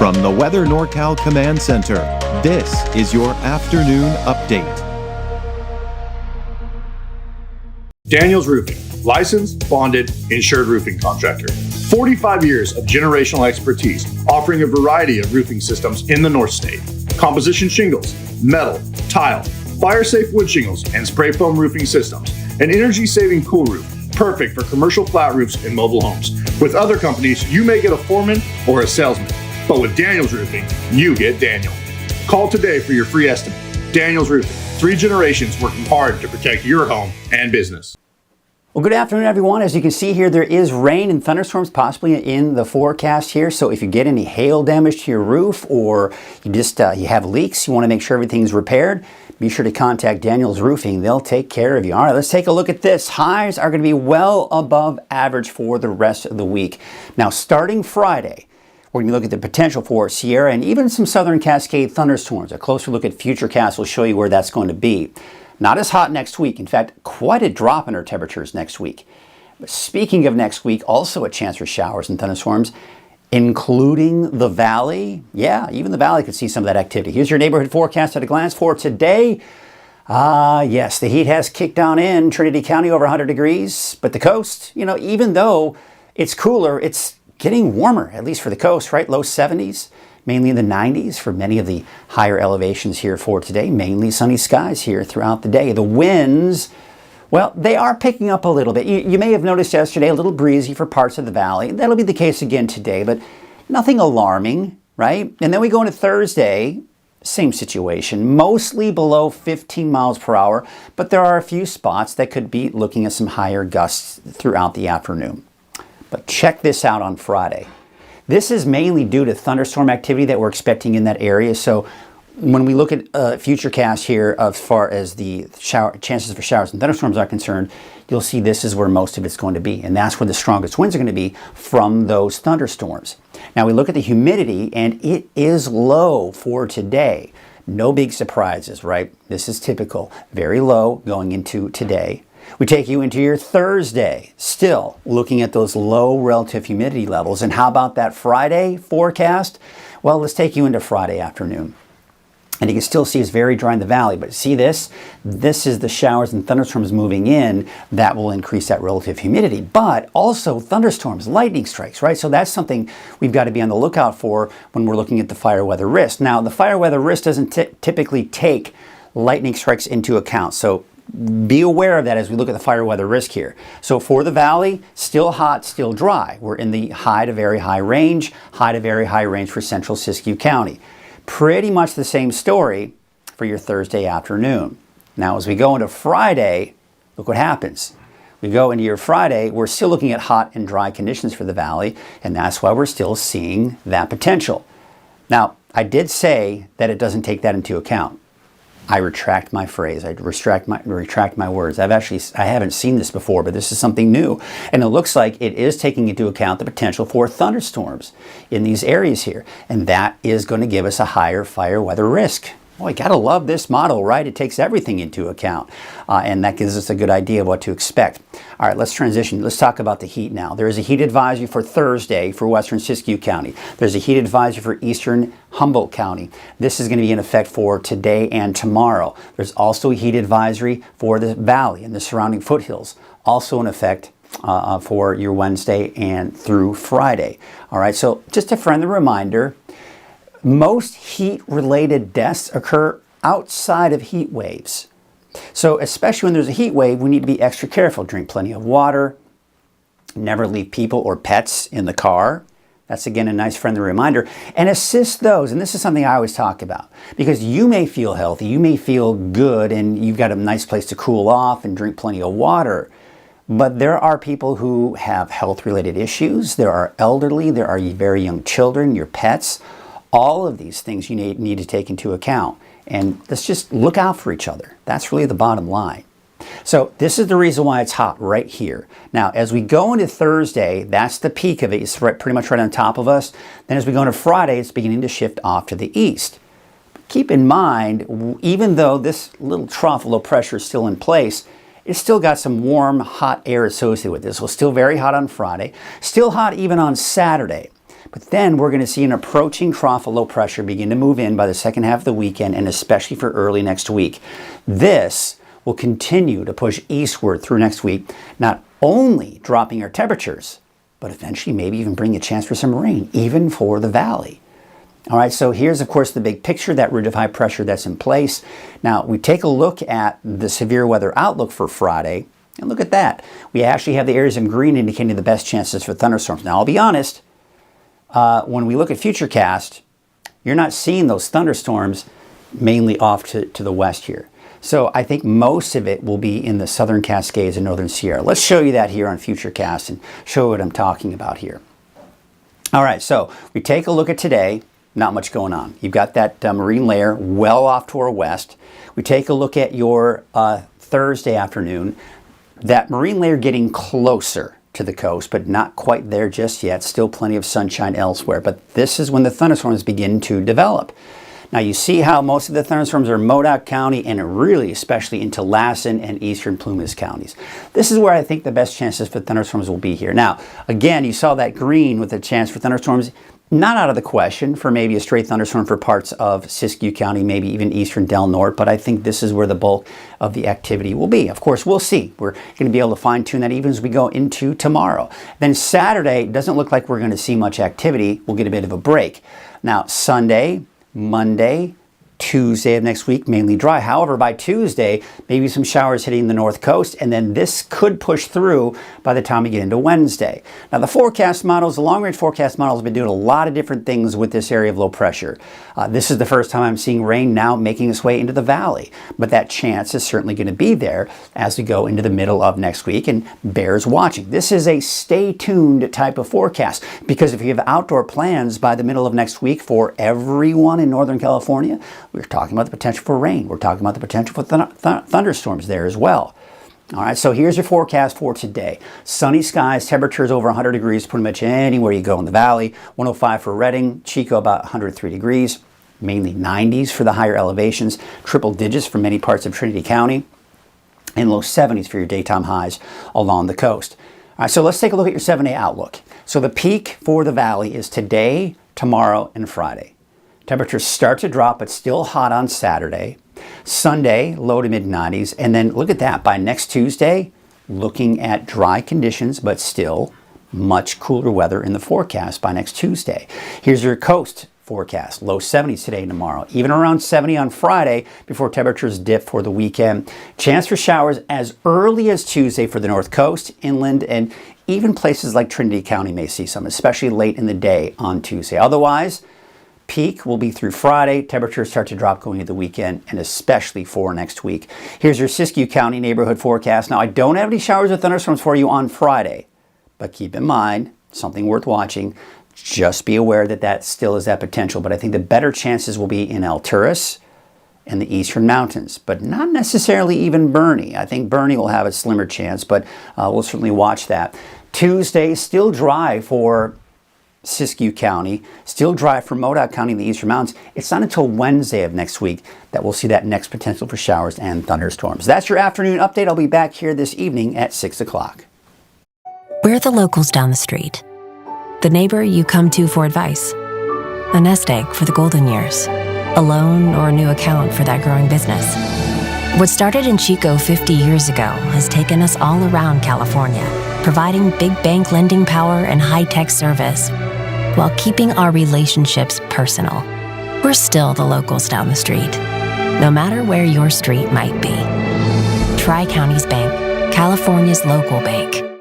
From the Weather NorCal Command Center, this is your afternoon update. Daniels Roofing, licensed, bonded, insured roofing contractor. 45 years of generational expertise, offering a variety of roofing systems in the North State. Composition shingles, metal, tile, fire-safe wood shingles, and spray foam roofing systems. An energy-saving cool roof, perfect for commercial flat roofs and mobile homes. With other companies, you may get a foreman or a salesman, but with Daniels Roofing, you get Daniel. Call today for your free estimate. Daniels Roofing, 3 generations working hard to protect your home and business. Well, good afternoon, everyone. As you can see here, there is rain and thunderstorms possibly in the forecast here. So if you get any hail damage to your roof, or you have leaks, you want to make sure everything's repaired, be sure to contact Daniels Roofing. They'll take care of you. All right, let's take a look at this. Highs are going to be well above average for the rest of the week. Now, starting Friday, we're going to look at the potential for Sierra and even some southern Cascade thunderstorms. A closer look at Futurecast will show you where that's going to be. Not as hot next week. In fact, quite a drop in our temperatures next week. But speaking of next week, also a chance for showers and thunderstorms, including the valley. Yeah, even the valley could see some of that activity. Here's your neighborhood forecast at a glance for today. Yes, the heat has kicked on in. Trinity County over 100 degrees. But the coast, even though it's cooler, it's getting warmer, at least for the coast, right? Low 70s, mainly in the 90s for many of the higher elevations here for today. Mainly sunny skies here throughout the day. The winds, well, they are picking up a little bit. You may have noticed yesterday a little breezy for parts of the valley. That'll be the case again today, but nothing alarming, right? And then we go into Thursday, same situation, mostly below 15 miles per hour, but there are a few spots that could be looking at some higher gusts throughout the afternoon. But check this out on Friday. This is mainly due to thunderstorm activity that we're expecting in that area. So when we look at Futurecast here, as far as the chances for showers and thunderstorms are concerned, you'll see this is where most of it's going to be. And that's where the strongest winds are going to be from those thunderstorms. Now we look at the humidity, and it is low for today. No big surprises, right? This is typical. Very low going into today. We take you into your Thursday, still looking at those low relative humidity levels. And how about that Friday forecast? Well, let's take you into Friday afternoon. And you can still see it's very dry in the valley, but see this? This is the showers and thunderstorms moving in. That will increase that relative humidity, but also thunderstorms, lightning strikes, right? So that's something we've got to be on the lookout for when we're looking at the fire weather risk. Now, the fire weather risk doesn't typically take lightning strikes into account. So be aware of that as we look at the fire weather risk here. So for the valley, still hot, still dry. We're in the high to very high range for central Siskiyou County. Pretty much the same story for your Thursday afternoon. Now, as we go into Friday, look what happens. We go into your Friday, we're still looking at hot and dry conditions for the valley, and that's why we're still seeing that potential. Now, I did say that it doesn't take that into account. I retract my phrase. I retract my words. I haven't seen this before, but this is something new. And it looks like it is taking into account the potential for thunderstorms in these areas here. And that is going to give us a higher fire weather risk. Boy, gotta love this model, right? It takes everything into account. And that gives us a good idea of what to expect. All right, let's transition. Let's talk about the heat now. There is a heat advisory for Thursday for western Siskiyou County. There's a heat advisory for eastern Humboldt County. This is going to be in effect for today and tomorrow. There's also a heat advisory for the valley and the surrounding foothills, also in effect for your Wednesday and through Friday. All right, so just a friendly reminder, most heat-related deaths occur outside of heat waves. So especially when there's a heat wave, we need to be extra careful. Drink plenty of water. Never leave people or pets in the car. That's, again, a nice friendly reminder. And assist those, and this is something I always talk about, because you may feel healthy, you may feel good, and you've got a nice place to cool off and drink plenty of water. But there are people who have health-related issues. There are elderly. There are very young children, your pets. All of these things you need to take into account. And let's just look out for each other. That's really the bottom line. So this is the reason why it's hot right here. Now, as we go into Thursday, that's the peak of it. It's pretty much right on top of us. Then as we go into Friday, it's beginning to shift off to the east. Keep in mind, even though this little trough of low pressure is still in place, it's still got some warm, hot air associated with this. So still very hot on Friday. Still hot even on Saturday. But then we're going to see an approaching trough of low pressure begin to move in by the second half of the weekend, and especially for early next week. This will continue to push eastward through next week, not only dropping our temperatures, but eventually maybe even bring a chance for some rain, even for the valley. All right, so here's, of course, the big picture, that root of high pressure that's in place. Now, we take a look at the severe weather outlook for Friday, and look at that. We actually have the areas in green indicating the best chances for thunderstorms. Now, I'll be honest, when we look at Futurecast, you're not seeing those thunderstorms mainly off to the west here. So I think most of it will be in the southern Cascades and northern Sierra. Let's show you that here on Futurecast and show what I'm talking about here. All right, so we take a look at today. Not much going on. You've got that marine layer well off to our west. We take a look at your Thursday afternoon. That marine layer getting closer to the coast, but not quite there just yet. Still plenty of sunshine elsewhere. But this is when the thunderstorms begin to develop. Now you see how most of the thunderstorms are Modoc County and really especially into Lassen and eastern Plumas counties. This is where I think the best chances for thunderstorms will be here. Now, again, you saw that green with a chance for thunderstorms. Not out of the question for maybe a straight thunderstorm for parts of Siskiyou County, maybe even eastern Del Norte, but I think this is where the bulk of the activity will be. Of course, we'll see. We're going to be able to fine-tune that even as we go into tomorrow. Then Saturday, doesn't look like we're going to see much activity. We'll get a bit of a break. Now, Sunday, Monday, Tuesday of next week, mainly dry. However, by Tuesday, maybe some showers hitting the north coast, and then this could push through by the time we get into Wednesday. Now, the forecast models, the long-range forecast models have been doing a lot of different things with this area of low pressure. This is the first time I'm seeing rain now making its way into the valley, but that chance is certainly going to be there as we go into the middle of next week, and bears watching. This is a stay tuned type of forecast, because if you have outdoor plans by the middle of next week for everyone in Northern California, we're talking about the potential for rain. We're talking about the potential for thunderstorms there as well. All right, so here's your forecast for today. Sunny skies, temperatures over 100 degrees pretty much anywhere you go in the valley. 105 for Redding, Chico about 103 degrees, mainly 90s for the higher elevations, triple digits for many parts of Trinity County, and low 70s for your daytime highs along the coast. All right, so let's take a look at your 7-day outlook. So the peak for the valley is today, tomorrow, and Friday. Temperatures start to drop, but still hot on Saturday. Sunday, low to mid-90s. And then look at that. By next Tuesday, looking at dry conditions, but still much cooler weather in the forecast by next Tuesday. Here's your coast forecast. Low 70s today and tomorrow. Even around 70 on Friday before temperatures dip for the weekend. Chance for showers as early as Tuesday for the north coast, inland, and even places like Trinity County may see some, especially late in the day on Tuesday. Otherwise, peak will be through Friday. Temperatures start to drop going into the weekend, and especially for next week. Here's your Siskiyou County neighborhood forecast. Now, I don't have any showers or thunderstorms for you on Friday, but keep in mind, something worth watching. Just be aware that that still is that potential, but I think the better chances will be in Alturas and the eastern mountains, but not necessarily even Bernie. I think Bernie will have a slimmer chance, but we'll certainly watch that. Tuesday, still dry for Siskiyou County, still dry for Modoc County in the eastern mountains. It's not until Wednesday of next week that we'll see that next potential for showers and thunderstorms. That's your afternoon update. I'll be back here this evening at 6 o'clock. We're the locals down the street. The neighbor you come to for advice. A nest egg for the golden years. A loan or a new account for that growing business. What started in Chico 50 years ago has taken us all around California, providing big bank lending power and high-tech service, while keeping our relationships personal. We're still the locals down the street, no matter where your street might be. Tri-Counties Bank, California's local bank.